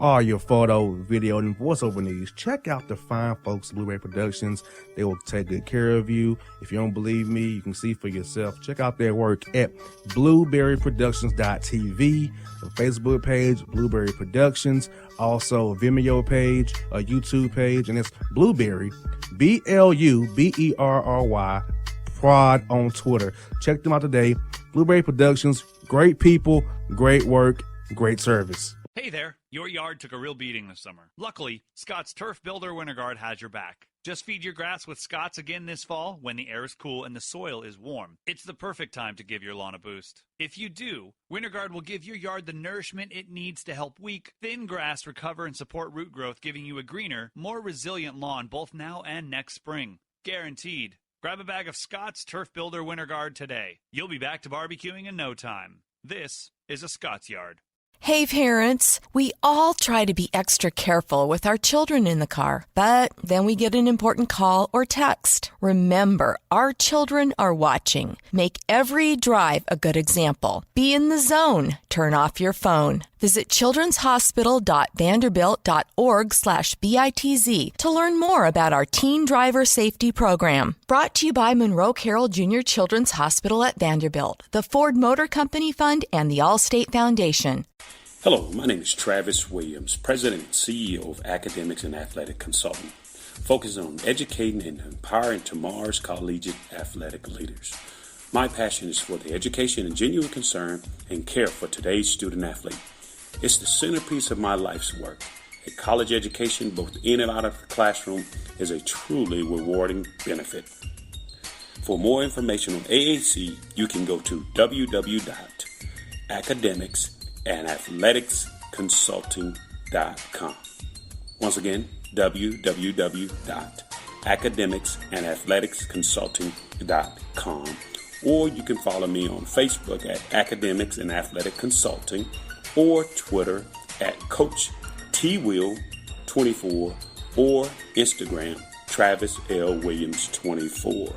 all your photo, video, and voiceover needs, check out the fine folks at Blueberry Productions. They will take good care of you. If you don't believe me, you can see for yourself. Check out their work at blueberryproductions.tv, the Facebook page, Blueberry Productions, also a Vimeo page, a YouTube page, and it's Blueberry, BLUBERRY, Prod on Twitter. Check them out today. Blueberry Productions, great people, great work, great service. Hey there, your yard took a real beating this summer. Luckily, Scott's Turf Builder Winter Guard has your back. Just feed your grass with Scott's again this fall when the air is cool and the soil is warm. It's the perfect time to give your lawn a boost. If you do, Winter Guard will give your yard the nourishment it needs to help weak, thin grass recover and support root growth, giving you a greener, more resilient lawn both now and next spring. Guaranteed. Grab a bag of Scott's Turf Builder Winter Guard today. You'll be back to barbecuing in no time. This is a Scott's Yard. Hey parents, we all try to be extra careful with our children in the car, but then we get an important call or text. Remember, our children are watching. Make every drive a good example. Be in the zone. Turn off your phone. Visit childrenshospital.vanderbilt.org/BITZ to learn more about our teen driver safety program. Brought to you by Monroe Carroll Jr. Children's Hospital at Vanderbilt, the Ford Motor Company Fund, and the Allstate Foundation. Hello, my name is Travis Williams, President and CEO of Academics and Athletic Consulting, focusing on educating and empowering tomorrow's collegiate athletic leaders. My passion is for the education and genuine concern and care for today's student athlete. It's the centerpiece of my life's work. A college education, both in and out of the classroom, is a truly rewarding benefit. For more information on AAC, you can go to www.academicsandathleticsconsulting.com. Once again, www.academicsandathleticsconsulting.com. Or you can follow me on Facebook at Academics and Athletic Consulting, or Twitter at Coach TWill24, or Instagram Travis L. Williams 24.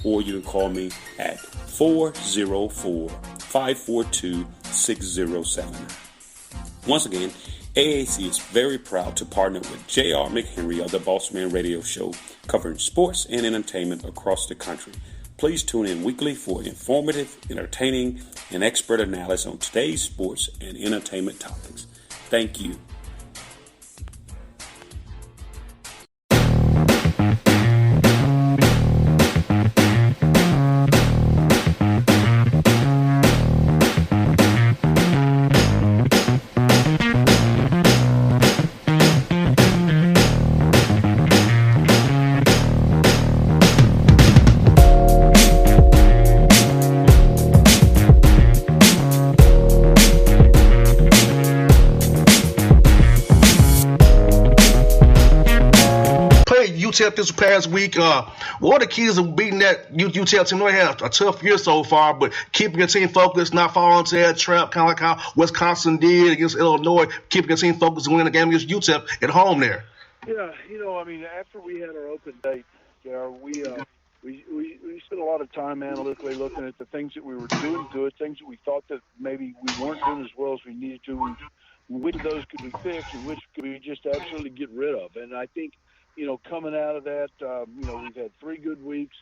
Or you can call me at 404-542-6079. Once again, AAC is very proud to partner with J.R. McHenry of the Bossman Radio Show, covering sports and entertainment across the country. Please tune in weekly for informative, entertaining, and expert analysis on today's sports and entertainment topics. Thank you. UTEP this past week. What are the keys of beating that UTEP team? They had a tough year so far, but keeping your team focused, not falling into that trap, kind of like how Wisconsin did against Illinois, keeping your team focused and winning the game against UTEP at home there. Yeah, after we had our open date, we spent a lot of time analytically looking at the things that we were doing good, things that we thought that maybe we weren't doing as well as we needed to. Which of those could we fix and which could we just absolutely get rid of? And I think, coming out of that, we've had 3 good weeks.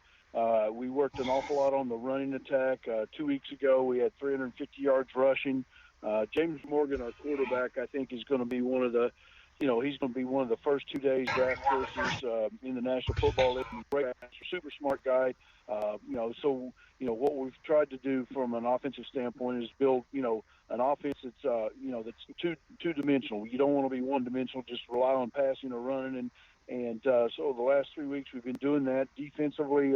We worked an awful lot on the running attack. 2 weeks ago, we had 350 yards rushing. James Morgan, our quarterback, I think is going to be one of the, he's going to be one of the first 2 days draft choices in the National Football League. Great, super smart guy. What we've tried to do from an offensive standpoint is build, an offense that's, that's two-dimensional. You don't want to be one-dimensional, just rely on passing or running. And so the last 3 weeks we've been doing that. Defensively,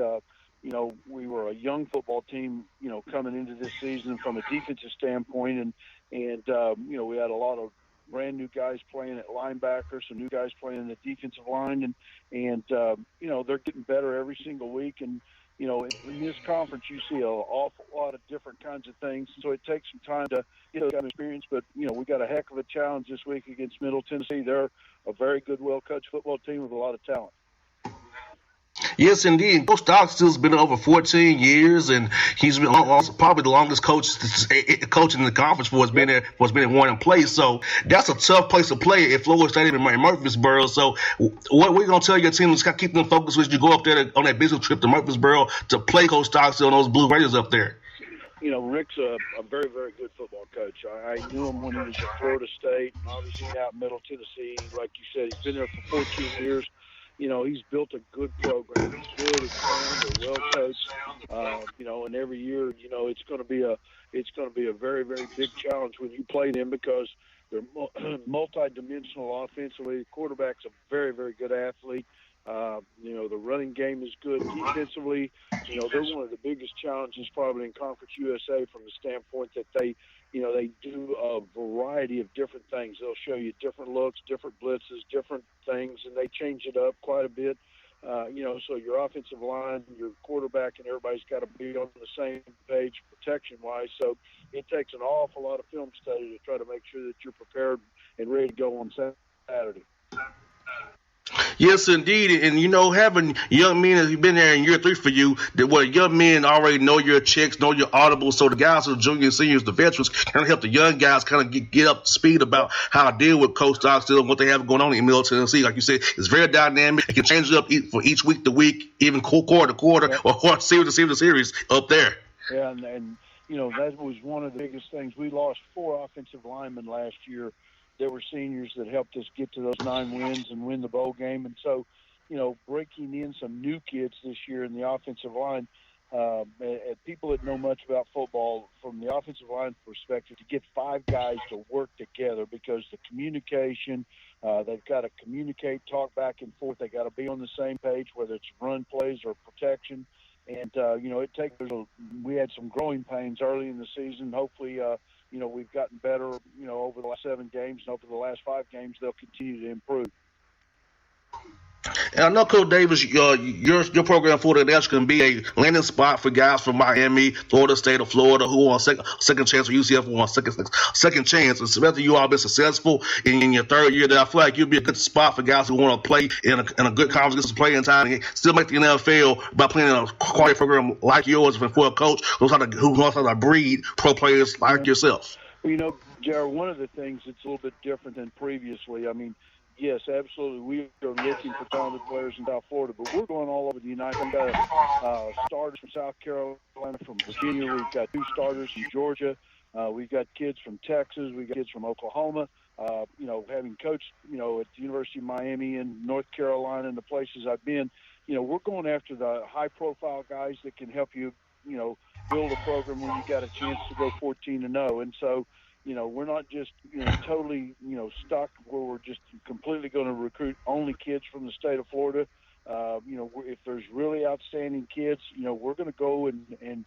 we were a young football team, coming into this season from a defensive standpoint. And we had a lot of brand new guys playing at linebacker, some new guys playing in the defensive line. And they're getting better every single week. And, in this conference, you see an awful lot of different kinds of things. So it takes some time to get those kind of experience. But, we got a heck of a challenge this week against Middle Tennessee. They're a very good, well-coached football team with a lot of talent. Yes, indeed. Coach Stockstill's been over 14 years, and he's been probably the longest coach in the conference for has been there, for has been in one in place. So that's a tough place to play at Florida Stadium in Murfreesboro. So what we're gonna tell your team is keep them focused as you go up there on that business trip to Murfreesboro to play Coach Stockstill and those Blue Raiders up there. You know, Rick's a very, very good football coach. I knew him when he was at Florida State, obviously out in Middle Tennessee. Like you said, he's been there for 14 years. You know, he's built a good program. He's good, it's sound, they're well coached. You know, and every year, you know, it's going to be a very, very big challenge when you play them because they're multi-dimensional offensively. The quarterback's a very, very good athlete. You know, the running game is good defensively. You know, they're one of the biggest challenges probably in Conference USA from the standpoint that they do a variety of different things. They'll show you different looks, different blitzes, different things, and they change it up quite a bit. You know, so your offensive line, your quarterback, and everybody's got to be on the same page protection-wise. So it takes an awful lot of film study to try to make sure that you're prepared and ready to go on Saturday. Yes, indeed, and you know, having young men as you've been there in year 3 for you, that where young men already know your checks, know your audibles, so the guys who are juniors, and seniors, the veterans, kind of help the young guys kind of get up to speed about how to deal with Coach Stockstill and what they have going on in Middle Tennessee. Like you said, it's very dynamic. It can change it up for each week to week, even quarter to quarter, or series to series up there. Yeah, and you know, that was one of the biggest things. We lost 4 offensive linemen last year. There were seniors that helped us get to those 9 wins and win the bowl game. And so, you know, breaking in some new kids this year in the offensive line, people that know much about football from the offensive line perspective, to get 5 guys to work together because the communication, they've got to communicate, talk back and forth. They got to be on the same page, whether it's run plays or protection. And, you know, we had some growing pains early in the season. Hopefully, you know, we've gotten better, you know, over the last 7 games, and over the last 5 games, they'll continue to improve. And I know, Coach Davis, your program, Florida International, can be a landing spot for guys from Miami, Florida State, or Florida who want a second chance, or UCF who want a second chance. Especially you all been successful in your 3rd year, that I feel like you'll be a good spot for guys who want to play in a good conference, get some playing time, and still make the NFL by playing in a quality program like yours for a coach who knows how to breed pro players like yourself. Well, you know, Jared, one of the things that's a little bit different than previously, I mean, yes, absolutely. We are looking for talented players in South Florida, but we're going all over the United States. We've got starters from South Carolina, from Virginia. We've got 2 starters from Georgia. We've got kids from Texas. We've got kids from Oklahoma. You know, having coached, you know, at the University of Miami and North Carolina and the places I've been, you know, we're going after the high-profile guys that can help you, you know, build a program when you got a chance to go 14-0. And so, you know, we're not just, you know, totally, you know, stuck where we're just completely going to recruit only kids from the state of Florida. You know, if there's really outstanding kids, you know, we're going to go and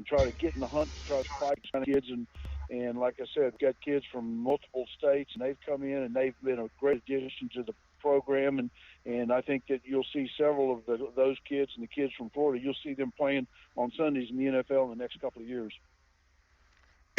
try to get in the hunt, try to fight kids. And like I said, we've got kids from multiple states, and they've come in and they've been a great addition to the program. And I think that you'll see several of those kids and the kids from Florida, you'll see them playing on Sundays in the NFL in the next couple of years.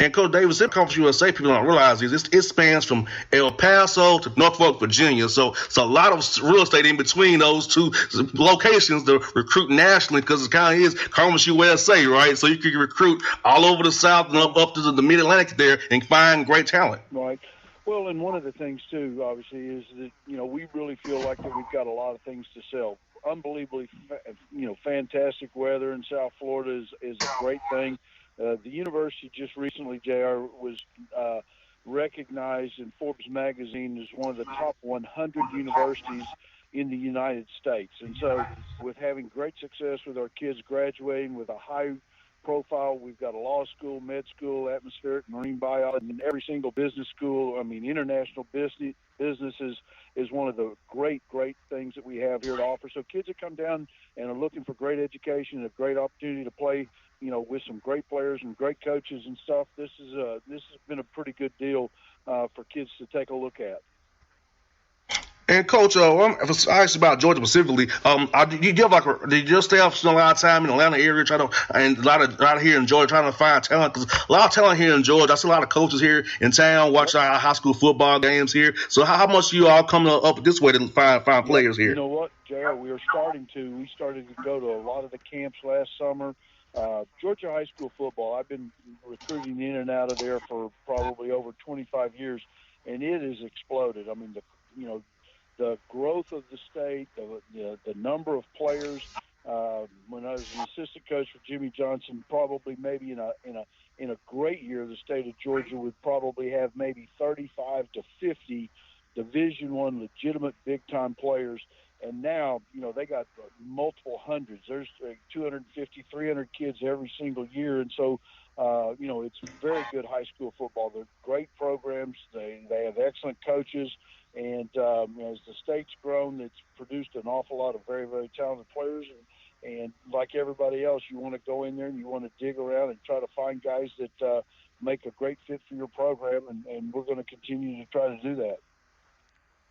And Coach Davis, in Conference USA, people don't realize this. It spans from El Paso to Norfolk, Virginia. So it's a lot of real estate in between those 2 locations to recruit nationally, because it kind of is Conference USA, right? So you can recruit all over the South and up to the Mid-Atlantic there and find great talent. Right. Well, and one of the things, too, obviously, is that, you know, we really feel like that we've got a lot of things to sell. Unbelievably, you know, fantastic weather in South Florida is a great thing. The university just recently, JR, was recognized in Forbes magazine as one of the top 100 universities in the United States. And so with having great success with our kids graduating with a high profile, we've got a law school, med school, atmospheric, marine biology, and every single business school. I mean, international business is one of the great things that we have here to offer. So kids that come down and are looking for great education and a great opportunity to play, you know, with some great players and great coaches and stuff, this has been a pretty good deal for kids to take a look at. And Coach, I asked about Georgia specifically. Did you have did your staff spend a lot of time in the Atlanta area and a lot of here in Georgia trying to find talent? Because a lot of talent here in Georgia. I see a lot of coaches here in town watching our high school football games here. So how much do you all coming up this way to find players here? You know what, JR, we started to go to a lot of the camps last summer. Georgia high school football, I've been recruiting in and out of there for probably over 25 years, and it has exploded. I mean, the growth of the state, the number of players. When I was an assistant coach for Jimmy Johnson, probably maybe in a great year, the state of Georgia would probably have maybe 35 to 50 Division I legitimate big-time players. And now, they got multiple hundreds. There's 250, 300 kids every single year. And so, it's very good high school football. They're great programs. They have excellent coaches. And as the state's grown, it's produced an awful lot of very, very talented players. And like everybody else, you want to go in there and you want to dig around and try to find guys that make a great fit for your program. And we're going to continue to try to do that.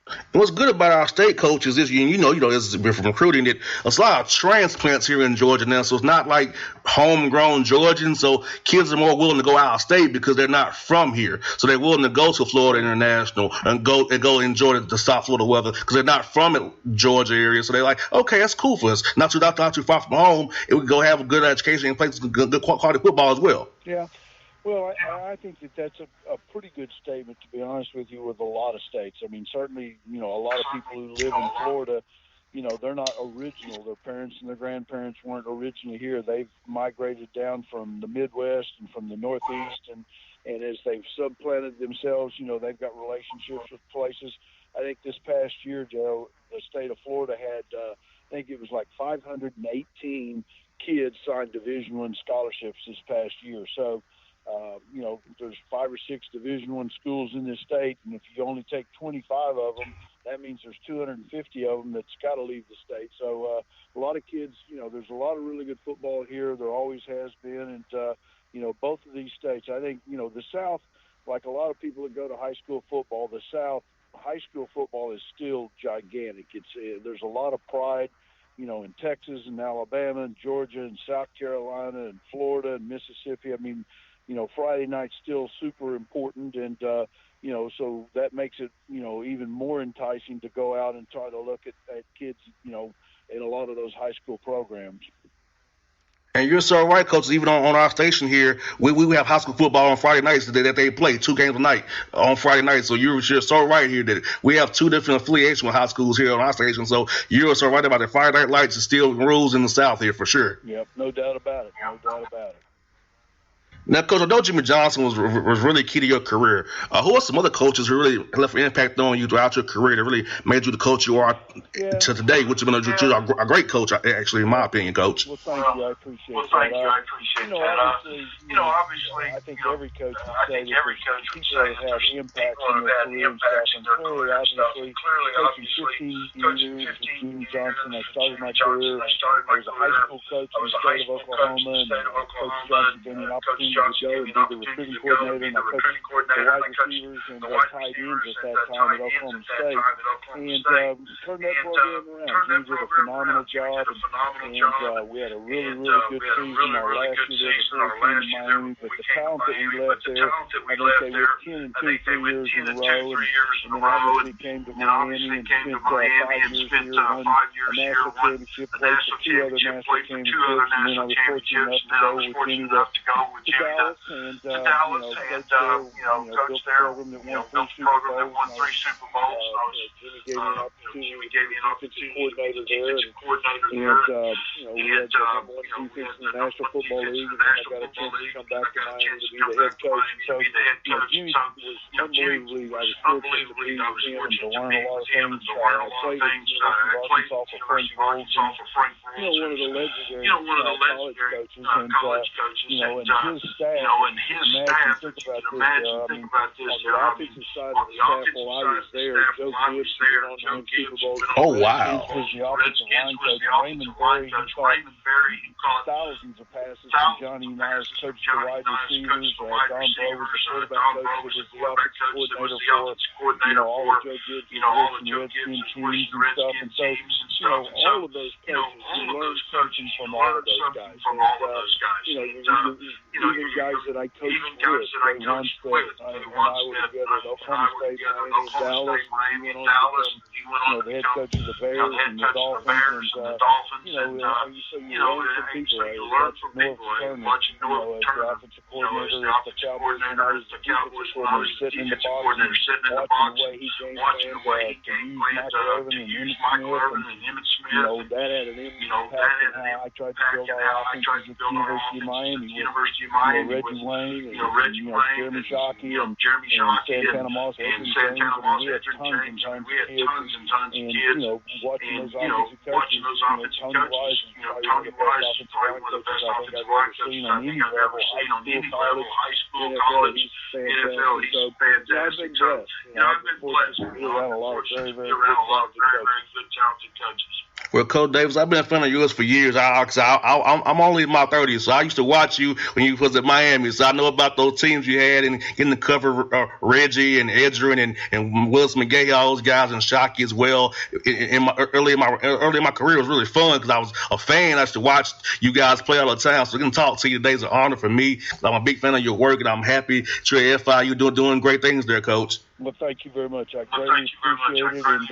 And what's good about our state coaches is, this is from recruiting, that there's a lot of transplants here in Georgia now, so it's not like homegrown Georgians. So kids are more willing to go out of state because they're not from here. So they're willing to go to Florida International and go enjoy the South Florida weather because they're not from the Georgia area. So they're like, okay, that's cool for us. Not too far from home, and we can go have a good education and play good quality football as well. Yeah. Well, I think that's a pretty good statement, to be honest with you, with a lot of states. I mean, certainly, a lot of people who live in Florida, they're not original. Their parents and their grandparents weren't originally here. They've migrated down from the Midwest and from the Northeast, and as they've subplanted themselves, they've got relationships with places. I think this past year, Joe, the state of Florida had, I think it was like 518 kids signed Division I scholarships this past year. So, there's 5 or 6 Division I schools in this state, and if you only take 25 of them, that means there's 250 of them that's got to leave the state. So a lot of kids, there's a lot of really good football here. There always has been, and both of these states, I think, the South, like a lot of people that go to high school football, the South high school football is still gigantic. There's a lot of pride. In Texas and Alabama and Georgia and South Carolina and Florida and Mississippi. I mean, Friday night's still super important, and so that makes it even more enticing to go out and try to look at kids in a lot of those high school programs. And you're so right, Coach. Even on our station here, we have high school football on Friday nights that they play 2 games a night on Friday nights. So you're so right here that we have 2 different affiliations with high schools here on our station. So you're so right about it. Friday night lights is still rules in the South here for sure. Yep, no doubt about it. Now, Coach, I know Jimmy Johnson was really key to your career. Who are some other coaches who really left an impact on you throughout your career that really made you the coach you are to today, which you're a great coach, actually, in my opinion, Coach? Well, thank you. I appreciate that. Obviously, I think every coach would say that people that have impact in their career and stuff. And clearly, obviously, coaching 15 years with Jimmy Johnson, I started my career as a high school coach in the state of Oklahoma, and Coach Johnson gave me an opportunity to go and be the recruiting coordinator, and I coached the wide receivers and the tight ends at that time at Oklahoma State, and turned that program around. Jimmy did a phenomenal job, and we had a really, really good season. Our last year there was in Miami, but the talent that we left there, I think they were 10-2 3 years in a row, and then obviously came to Miami and spent 5 years here, won a national championship, played for 2 other national championships, and then I was fortunate enough to go with Jimmy to Dallas, and coached there, built a program that won 3 Super Bowls. Jimmy gave me an opportunity to be defensive coordinator there, and we had number 1 defense in the National Football League, and then I got a chance to come back to Miami to be the head coach. So, Jimmy was unbelievably, I was fortunate to be with him and to learn a lot of things. I played at University of Arkansas for Frank Bowles, and one of the legendary college coaches, and his staff, think about this. On the offensive side of the staff, while I was there, Joe Gibbs went on to win Super Bowl. Oh, wow. Gibbs was the offensive line coach. Raymond Berry, he caught thousands of passes from Johnny Unitas, coached the wide receivers. Don Blow was the quarterback coach that was the offensive coordinator for, all of Joe Gibbs and Redskins and stuff. And so, all of those coaches, you learn something from all of those guys. Even guys that I coached with, they once when I was together at Oklahoma State, Miami, and Dallas, he went on the head coach of the Bears and the Dolphins. So you learn from people. Watching North Turner, as the offensive coordinator, as the Cowboys coordinator, sitting in the box, watching the way he game planned to use Michael Irvin and Emmitt Smith. That had an impact on how I tried to build our offense at the University of Miami with Reggie Wayne and Jeremy Shockey and Santana Moss, and we had tons and tons of kids. Watching those offensive coaches, Tony Wise is probably one of the best offensive line coaches I think I've ever seen on any level, high school, college, NFL. He's fantastic. So, I've been blessed. I've been fortunate to be around a lot of very, very good, talented coaches. Well, Coach Davis, I've been a fan of yours for years. I'm only in my 30s, so I used to watch you when you was at Miami. So I know about those teams you had and getting to cover Reggie and Edgerrin and Willis McGay, all those guys, and Shockey as well. Early in my career, it was really fun because I was a fan. I used to watch you guys play all the time. So getting to talk to you today is an honor for me. I'm a big fan of your work, and I'm happy you're at FI. You're doing great things there, Coach. Well, thank you very much. I greatly appreciate it. And,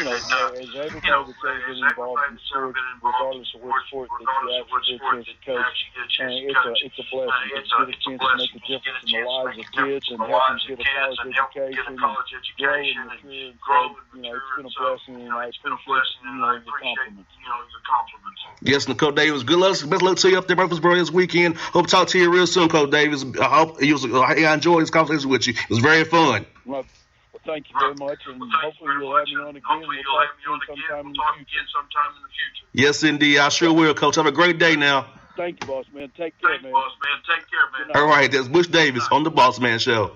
as everybody that's ever been involved in sports, regardless of which sport that you actually get a chance to coach, it's a blessing. It's a chance to make a difference in the lives of kids and help them get a college education and grow and mature. It's been a blessing, and I appreciate your compliments. Yes, and Coach Davis, good luck. Best luck to you up there, Murfreesboro, this weekend. Hope to talk to you real soon, Coach Davis. I enjoyed this conversation with you. It was very fun. Well, thank you very much, and hopefully you'll have me on again. We'll talk again sometime in the future. Yes, indeed. I sure will, Coach. Have a great day now. Thank you, Boss Man. Take care, man. All right, that's Butch Davis on the Bossman Show.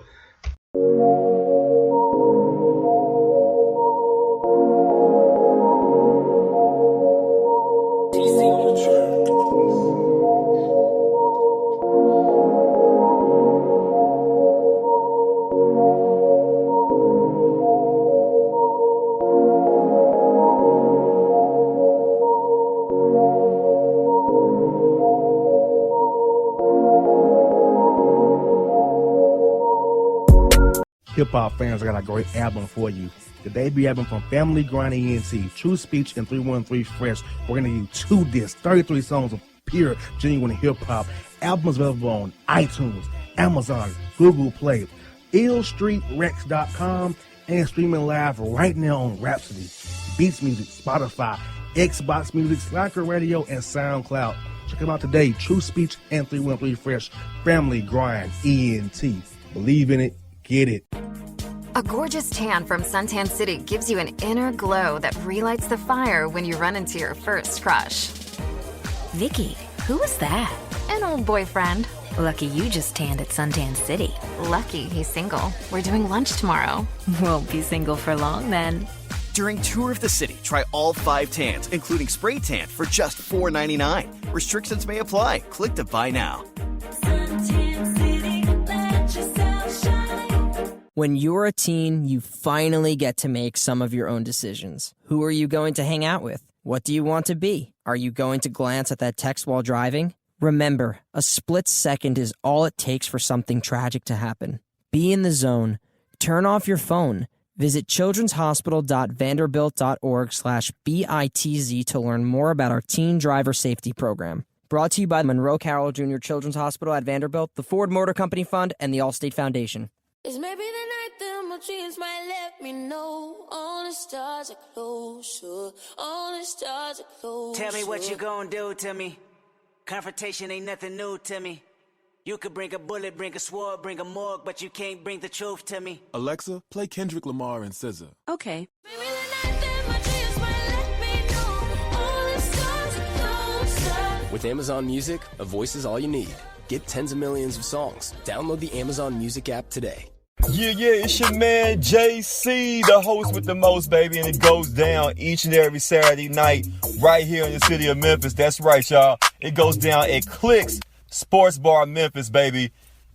Hip-hop fans, I got a great album for you. The debut album from Family Grind ENT, True Speech and 313 Fresh. We're going to give you 2 discs, 33 songs of pure, genuine hip-hop. Albums available on iTunes, Amazon, Google Play, illstreetrex.com, and streaming live right now on Rhapsody, Beats Music, Spotify, Xbox Music, Slacker Radio, and SoundCloud. Check them out today. True Speech and 313 Fresh. Family Grind ENT. Believe in it. Get it. A gorgeous tan from Suntan City gives you an inner glow that relights the fire when you run into your first crush. Vicky, who was that? An old boyfriend. Lucky you just tanned at Suntan City. Lucky he's single. We're doing lunch tomorrow. Won't be single for long then. During Tour of the City, try all 5 tans, including spray tan, for just $4.99. Restrictions may apply. Click to buy now. Suntan City, let yourself shine. When you're a teen, you finally get to make some of your own decisions. Who are you going to hang out with? What do you want to be? Are you going to glance at that text while driving? Remember, a split second is all it takes for something tragic to happen. Be in the zone. Turn off your phone. Visit childrenshospital.vanderbilt.org/BITZ to learn more about our teen driver safety program. Brought to you by Monroe Carroll Jr. Children's Hospital at Vanderbilt, the Ford Motor Company Fund, and the Allstate Foundation. It's maybe the night that my dreams might let me know. All the stars are closer. All the stars are closer. Tell me what you gonna do to me. Confrontation ain't nothing new to me. You could bring a bullet, bring a sword, bring a morgue, but you can't bring the truth to me. Alexa, play Kendrick Lamar and SZA. Okay. Maybe the night that my dreams might let me know. All the stars are closer. With Amazon Music, a voice is all you need. get tens of millions of songs. Download the Amazon Music app today. Yeah, it's your man JC, the host with the most, baby, and it goes down each and every Saturday night right here in the city of Memphis. That's right, y'all. It goes down at Clicks Sports Bar Memphis, baby.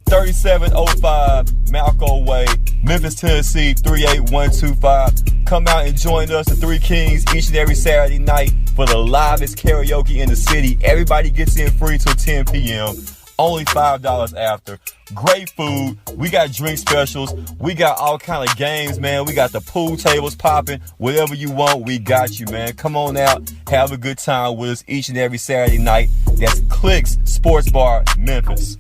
3705 Malco Way, Memphis, Tennessee, 38125. Come out and join us, the Three Kings, each and every Saturday night for the livest karaoke in the city. Everybody gets in free till 10 p.m. Only $5 after. Great food. We got drink specials. We got all kind of games, man. We got the pool tables popping. Whatever you want, we got you, man. Come on out. Have a good time with us each and every Saturday night. That's Clicks Sports Bar, Memphis.